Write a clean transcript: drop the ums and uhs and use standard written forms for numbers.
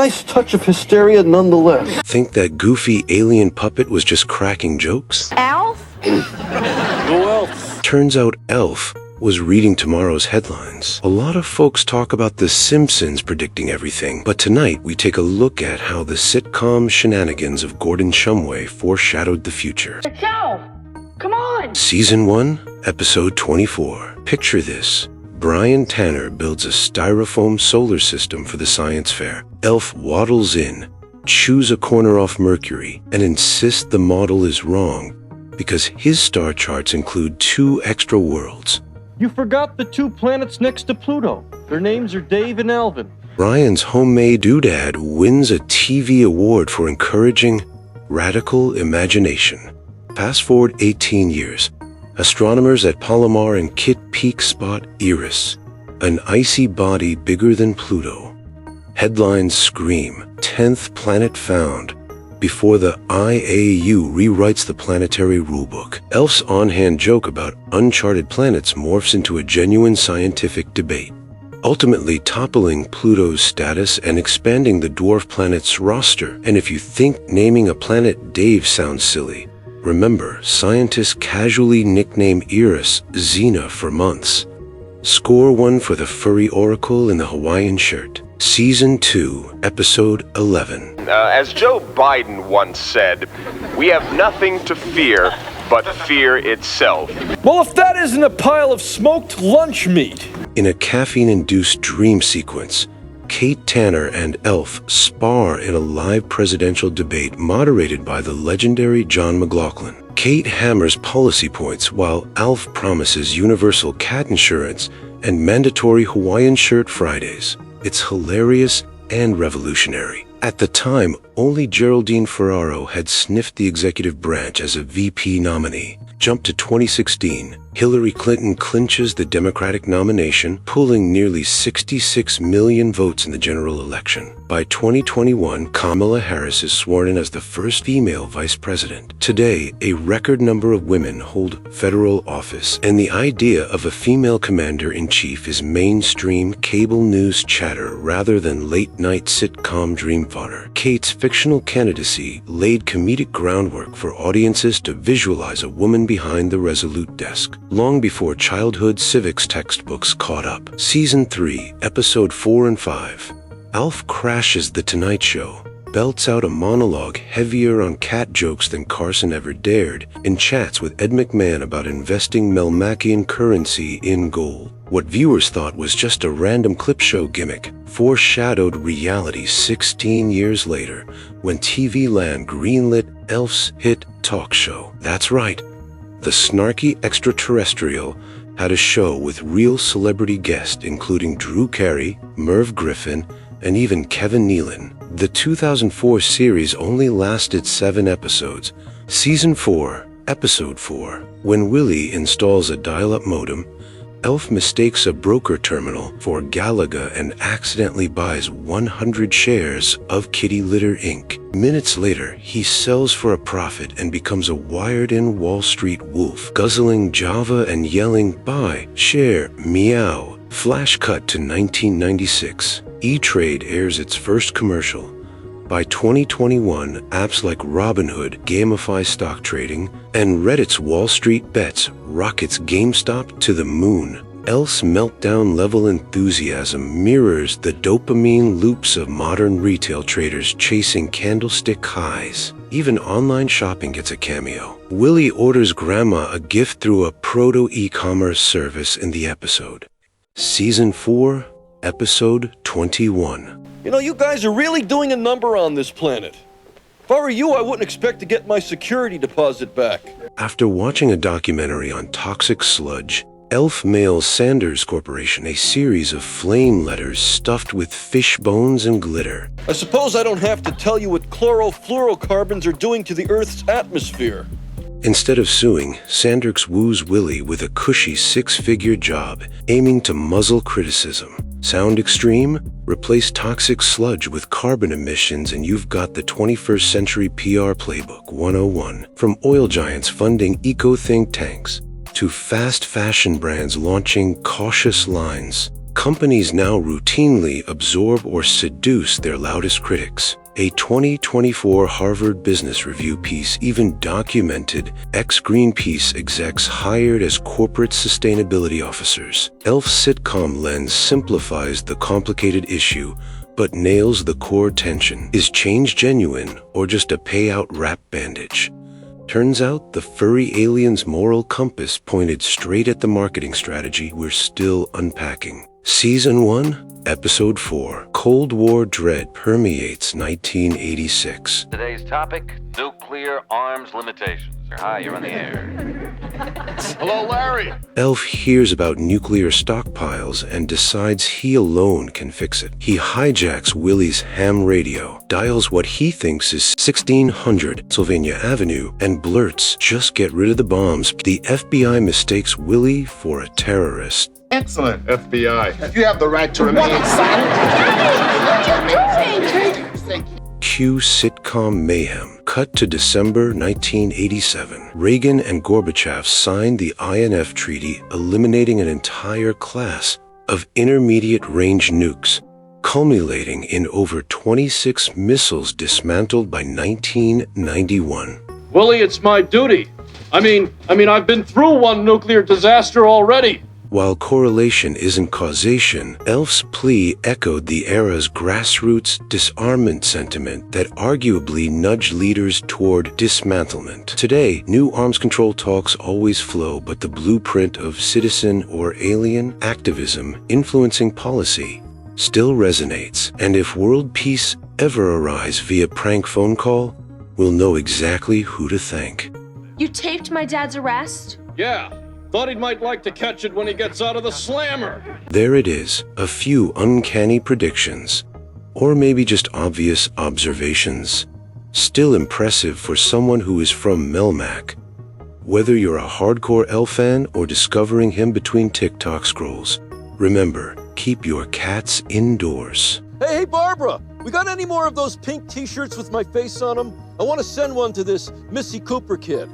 nice touch of hysteria nonetheless. Think that goofy alien puppet was just cracking jokes? ALF? Who else? Turns out ALF was reading tomorrow's headlines. A lot of folks talk about the Simpsons predicting everything, but tonight we take a look at how the sitcom shenanigans of Gordon Shumway foreshadowed the future. It's ALF! Come on! Season 1, Episode 24. Picture this. Brian Tanner builds a styrofoam solar system for the science fair. Elf waddles in, chews a corner off Mercury, and insists the model is wrong because his star charts include 2 extra worlds. You forgot the 2 planets next to Pluto. Their names are Dave and Alvin. Brian's homemade doodad wins a TV award for encouraging radical imagination. Fast forward 18 years. Astronomers at Palomar and Kitt Peak spot Eris, an icy body bigger than Pluto. Headlines scream, 10th planet found, before the IAU rewrites the Planetary rulebook. Elf's on-hand joke about uncharted planets morphs into a genuine scientific debate, ultimately toppling Pluto's status and expanding the dwarf planet's roster. And if you think naming a planet Dave sounds silly, remember, scientists casually nickname Eris Xena for months. Score 1 for the furry oracle in the Hawaiian shirt. Season 2, Episode 11. As Joe Biden once said, we have nothing to fear but fear itself. Well, if that isn't a pile of smoked lunch meat. In a caffeine-induced dream sequence, Kate Tanner and Elf spar in a live presidential debate moderated by the legendary John McLaughlin. Kate hammers policy points while Alf promises universal cat insurance and mandatory Hawaiian shirt Fridays. It's hilarious and revolutionary. At the time, only Geraldine Ferraro had sniffed the executive branch as a VP nominee. Jump to 2016. Hillary Clinton clinches the Democratic nomination, pulling nearly 66 million votes in the general election. By 2021, Kamala Harris is sworn in as the first female vice president. Today, a record number of women hold federal office, and the idea of a female commander-in-chief is mainstream cable news chatter rather than late-night sitcom dream fodder. Kate's fictional candidacy laid comedic groundwork for audiences to visualize a woman behind the resolute desk, long before childhood civics textbooks caught up. Season 3, Episode 4 and 5. Alf crashes The Tonight Show, belts out a monologue heavier on cat jokes than Carson ever dared, and chats with Ed McMahon about investing Melmacian currency in gold. What viewers thought was just a random clip show gimmick foreshadowed reality 16 years later when TV Land greenlit Elf's hit talk show. That's right. The snarky extraterrestrial had a show with real celebrity guests including Drew Carey, Merv Griffin, and even Kevin Nealon. The 2004 series only lasted 7 episodes. Season 4, Episode 4. When Willie installs a dial-up modem, Elf mistakes a broker terminal for Galaga and accidentally buys 100 shares of Kitty Litter Inc. Minutes later, he sells for a profit and becomes a wired-in Wall Street wolf, guzzling Java and yelling, "Buy, share, meow." Flash cut to 1996. E-Trade airs its first commercial. By 2021, apps like Robinhood gamify stock trading, and Reddit's Wall Street Bets rockets GameStop to the moon. Elf's meltdown-level enthusiasm mirrors the dopamine loops of modern retail traders chasing candlestick highs. Even online shopping gets a cameo. Willie orders Grandma a gift through a proto-e-commerce service in the episode. Season 4, Episode 21. You know, you guys are really doing a number on this planet. If I were you, I wouldn't expect to get my security deposit back. After watching a documentary on toxic sludge, Elf mails Sanders Corporation a series of flame letters stuffed with fish bones and glitter. I suppose I don't have to tell you what chlorofluorocarbons are doing to the Earth's atmosphere. Instead of suing, Sanders woos Willie with a cushy 6-figure job, aiming to muzzle criticism. Sound extreme? Replace toxic sludge with carbon emissions and you've got the 21st century PR playbook 101. From oil giants funding eco think tanks to fast fashion brands launching cautious lines, Companies now routinely absorb or seduce their loudest critics. A 2024 Harvard Business Review piece even documented ex-Greenpeace execs hired as corporate sustainability officers. ELF sitcom lens simplifies the complicated issue, but nails the core tension. Is change genuine or just a payout rap bandage? Turns out the furry alien's moral compass pointed straight at the marketing strategy we're still unpacking. Season 1, Episode 4, Cold War Dread Permeates 1986. Today's topic, nuclear arms limitations. Hi, you're on the air. Hello, Larry. Elf hears about nuclear stockpiles and decides he alone can fix it. He hijacks Willie's ham radio, dials what he thinks is 1600 Pennsylvania Avenue, and blurts, "Just get rid of the bombs." The FBI mistakes Willie for a terrorist. Excellent, FBI. You have the right to remain silent. Cue sitcom mayhem. Cut to December 1987. Reagan and Gorbachev signed the INF Treaty, eliminating an entire class of intermediate-range nukes, culminating in over 26 missiles dismantled by 1991. Willie, it's my duty. I mean, I've been through one nuclear disaster already. While correlation isn't causation, Elf's plea echoed the era's grassroots disarmament sentiment that arguably nudged leaders toward dismantlement. Today, new arms control talks always flow, but the blueprint of citizen or alien activism influencing policy still resonates. And if world peace ever arrives via prank phone call, we'll know exactly who to thank. You taped my dad's arrest? Yeah. Thought he might like to catch it when he gets out of the slammer. There it is, a few uncanny predictions. Or maybe just obvious observations. Still impressive for someone who is from Melmac. Whether you're a hardcore Elf fan or discovering him between TikTok scrolls, remember, keep your cats indoors. Hey, Barbara, we got any more of those pink t-shirts with my face on them? I want to send one to this Missy Cooper kid.